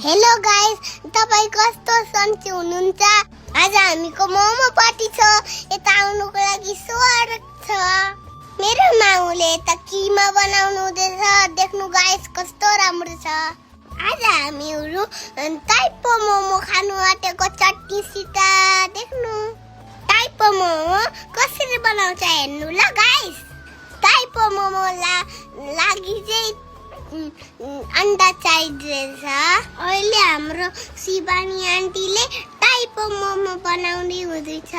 Hello guys, तपाईं कस्तो सन्चै हुनुहुन्छ? आज हामीको मोमो पार्टी छ। यता आउनुको लागि स्वागत छ। मेरो माउले यता किमा बनाउनु हुँदैछ। देख्नु गाइस कस्तो राम्रो छ। आज हामीहरू टाइपो मोमो खानु आँटेको चट्नीसित। देख्नु टाइपो मोमो कसरी बनाउँछ हेर्नु ल गाइस। टाइपो मोमो लागि चाहिँ अंडा चाहिँदैछ। अहिले हाम्रो शिवानी आन्टीले टाइपो मोमो बनाउँदै हुँदैछ।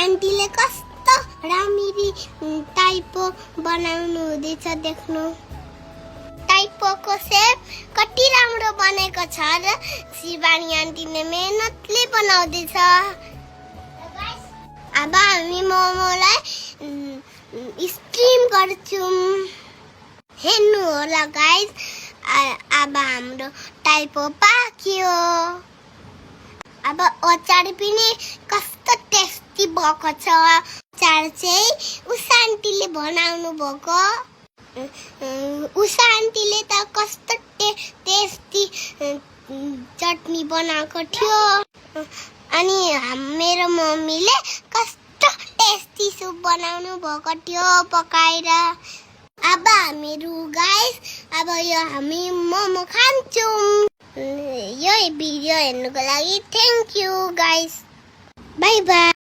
आन्टीले कस्तो राम्ररी टाइपो बनाउनु हुँदैछ। देख्नु टाइपोको सेप कति राम्रो बनेको छ र शिवानी आन्टीले मेहनतले बनाउँदैछ। अब हामी मोमोलाई स्टिम गर्छौं। हेर्नु होला गाइस, अब हाम्रो टाइपो पाक्यो। अब अचार पनि कस्तो टेस्टी भएको छ। अचार चाहिँ उषा आन्टीले बनाउनु भएको। उषा आन्टीले त कस्तो टेस्टी चटनी बनाएको थियो। अनि मेरो मम्मीले कस्तो टेस्टी सुप बनाउनु भएको थियो पकाएर। अब हामीहरू गाइस, अब यो हामी मोमो खान्छौँ। यो भिडियो हेर्नुको लागि thank you guys. Bye bye.